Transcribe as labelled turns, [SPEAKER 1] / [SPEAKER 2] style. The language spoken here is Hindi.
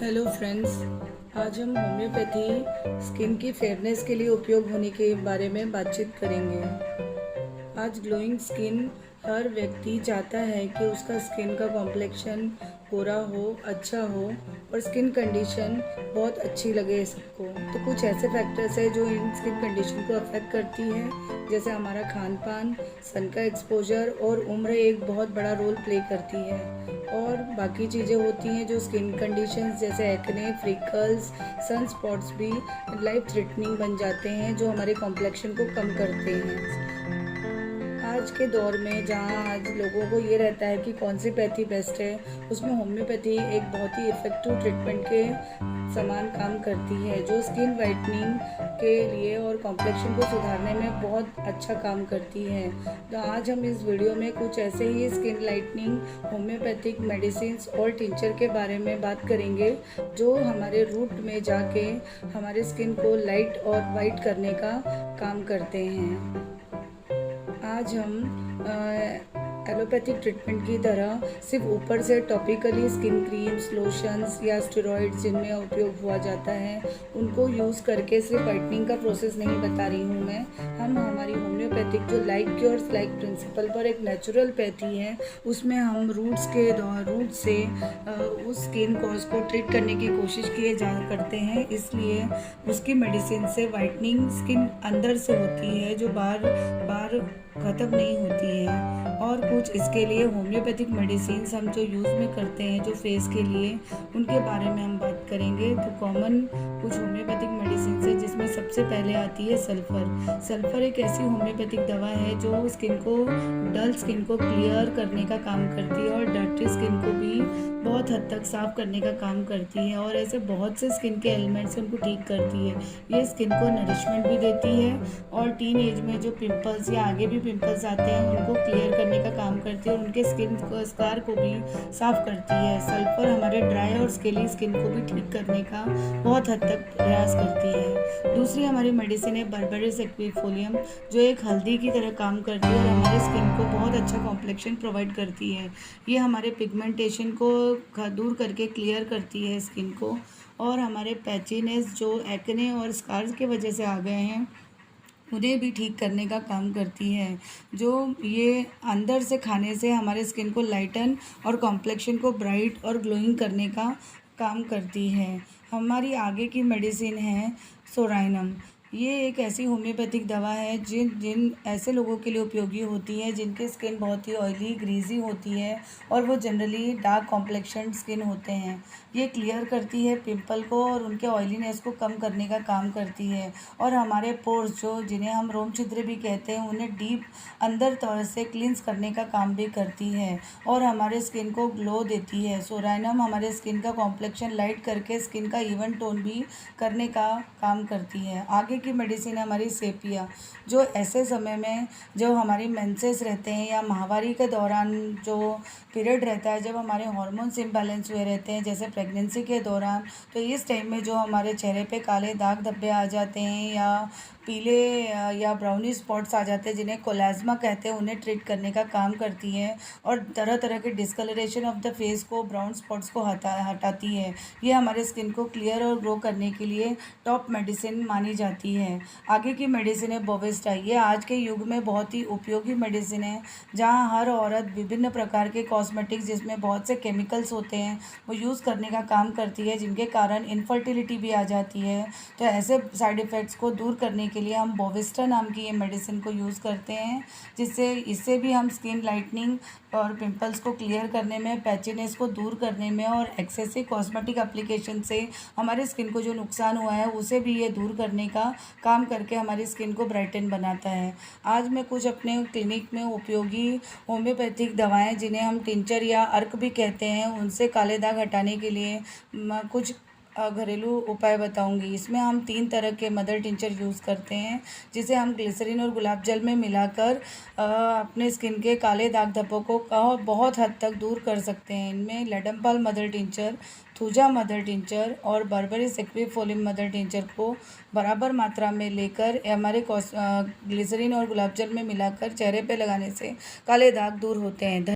[SPEAKER 1] Hello friends. आज हम होम्योपैथी स्किन की फेयरनेस के लिए उपयोग होने के बारे में बातचीत करेंगे। आज ग्लोइंग स्किन हर व्यक्ति चाहता है कि उसका स्किन का कॉम्प्लेक्शन गोरा हो, अच्छा हो और स्किन कंडीशन बहुत अच्छी लगे सबको। तो कुछ ऐसे फैक्टर्स है जो इन स्किन कंडीशन को अफेक्ट करती है, जैसे हमारा खान पान, सन का एक्सपोजर और उम्र एक बहुत बड़ा रोल प्ले करती है। और बाकी चीज़ें होती हैं जो स्किन कंडीशंस जैसे एक्ने, फ्रिकल्स, सन स्पॉट्स भी लाइफ थ्रेटनिंग बन जाते हैं जो हमारे कॉम्प्लेक्शन को कम करते हैं। आज के दौर में जहाँ आज लोगों को ये रहता है कि कौन सी पैथी बेस्ट है, उसमें होम्योपैथी एक बहुत ही इफ़ेक्टिव ट्रीटमेंट के समान काम करती है, जो स्किन वाइटनिंग के लिए और कॉम्प्लेक्शन को सुधारने में बहुत अच्छा काम करती है। तो आज हम इस वीडियो में कुछ ऐसे ही स्किन लाइटनिंग होम्योपैथिक मेडिसिन और टिंचर के बारे में बात करेंगे, जो हमारे रूट में जाके हमारे स्किन को लाइट और वाइट करने का काम करते हैं। आज हम एलोपैथिक ट्रीटमेंट की तरह सिर्फ ऊपर से टॉपिकली स्किन क्रीम्स, लोशंस या स्टेरॉइड्स जिनमें उपयोग हुआ जाता है, उनको यूज़ करके सिर्फ वाइटनिंग का प्रोसेस नहीं बता रही हूँ मैं। हम हमारी होम्योपैथिक जो लाइक क्योर्स लाइक प्रिंसिपल पर एक नेचुरल पैथी है, उसमें हम रूट से उस स्किन कॉज को ट्रीट करने की कोशिश किए जा करते हैं। इसलिए उसकी मेडिसिन से वाइटनिंग स्किन अंदर से होती है, जो बार बार ख़त्म नहीं होती है। और कुछ इसके लिए होम्योपैथिक मेडिसिन हम जो यूज़ में करते हैं जो फेस के लिए, उनके बारे में हम बात करेंगे। तो कॉमन कुछ होम्योपैथिक मेडिसिन है जिसमें सबसे पहले आती है सल्फ़र। सल्फ़र एक ऐसी होम्योपैथिक दवा है जो स्किन को, डल स्किन को क्लियर करने का काम करती है और डर्टी स्किन को भी बहुत हद तक साफ़ करने का काम करती है, और ऐसे बहुत से स्किन के एलिमेंट्स उनको ठीक करती है। ये स्किन को नरिशमेंट भी देती है और टीन एज में जो पिंपल्स या आगे भी पिंपल्स आते हैं उनको क्लियर करने का काम करती है और उनके स्किन को, स्कार को भी साफ़ करती है। सल्फ़र हमारे ड्राई और स्केली स्किन को भी ठीक करने का बहुत हद तक प्रयास करती है। दूसरी हमारी मेडिसिन है बर्बेरिस एक्विफोलियम, जो एक हल्दी की तरह काम करती है और हमारे स्किन को बहुत अच्छा कॉम्प्लेक्शन प्रोवाइड करती है। ये हमारे पिगमेंटेशन को दूर करके क्लियर करती है स्किन को, और हमारे पैचीनेस जो एक्ने और स्कार्स की वजह से आ गए हैं उन्हें भी ठीक करने का काम करती है। जो ये अंदर से खाने से हमारे स्किन को लाइटन और कॉम्प्लेक्शन को ब्राइट और ग्लोइंग करने का काम करती है। हमारी आगे की मेडिसिन है सोराइनम। ये एक ऐसी होम्योपैथिक दवा है जिन ऐसे लोगों के लिए उपयोगी होती है जिनकी स्किन बहुत ही ऑयली, ग्रीजी होती है और वो जनरली डार्क कॉम्प्लेक्शन स्किन होते हैं। ये क्लियर करती है पिंपल को और उनके ऑयलीनेस को कम करने का काम करती है, और हमारे पोर्स जो जिन्हें हम रोम छिद्र भी कहते हैं उन्हें डीप अंदर तरह से क्लींस करने का काम भी करती है और हमारे स्किन को ग्लो देती है। सोराइनम हमारे स्किन का कॉम्प्लेक्शन लाइट करके स्किन का इवन टोन भी करने का काम करती है। आगे की मेडिसिन है हमारी सेपिया, जो ऐसे समय में जब हमारी मेंसेस रहते हैं या माहवारी के दौरान जो पीरियड रहता है, जब हमारे हार्मोन्स इम्बैलेंस हुए रहते हैं जैसे प्रेगनेंसी के दौरान, तो इस टाइम में जो हमारे चेहरे पे काले दाग धब्बे आ जाते हैं या पीले या ब्राउनी स्पॉट्स आ जाते हैं जिन्हें कोलाज्मा कहते हैं, उन्हें ट्रीट करने का काम करती है और तरह तरह के डिस्कलरेशन ऑफ द फेस को, ब्राउन स्पॉट्स को हटाती है। ये हमारे स्किन को क्लियर और ग्लो करने के लिए टॉप मेडिसिन मानी जाती है। आगे की मेडिसिन है बोविस्टा। ये आज के युग में बहुत ही उपयोगी मेडिसिन है, जहाँ हर औरत विभिन्न प्रकार के कॉस्मेटिक्स जिसमें बहुत से केमिकल्स होते हैं वो यूज़ करने का काम करती है, जिनके कारण इनफर्टिलिटी भी आ जाती है। तो ऐसे साइड इफ़ेक्ट्स को दूर करने के लिए हम बोविस्टा नाम की ये मेडिसिन को यूज़ करते हैं, जिससे इससे भी हम स्किन लाइटनिंग और पिंपल्स को क्लियर करने में, पैचीनेस को दूर करने में और एक्सेसिव कॉस्मेटिक एप्लीकेशन से हमारे स्किन को जो नुकसान हुआ है उसे भी ये दूर करने का काम करके हमारी स्किन को ब्राइटन बनाता है। आज मैं कुछ अपने क्लिनिक में उपयोगी होम्योपैथिक दवाएं जिन्हें हम टिंचर या अर्क भी कहते हैं, उनसे काले दाग हटाने के लिए कुछ घरेलू उपाय बताऊंगी। इसमें हम 3 तरह के मदर टिंचर यूज़ करते हैं, जिसे हम ग्लिसरीन और गुलाब जल में मिलाकर अपने स्किन के काले दाग धब्बों को बहुत हद तक दूर कर सकते हैं। इनमें ledum pal mother tincture, thuja mother tincture और बर्बेरिस एक्विफोलियम मदर टिंचर को बराबर मात्रा में लेकर हमारे ग्लिसरीन और गुलाब जल में मिलाकर चेहरे पे लगाने से काले दाग दूर होते हैं।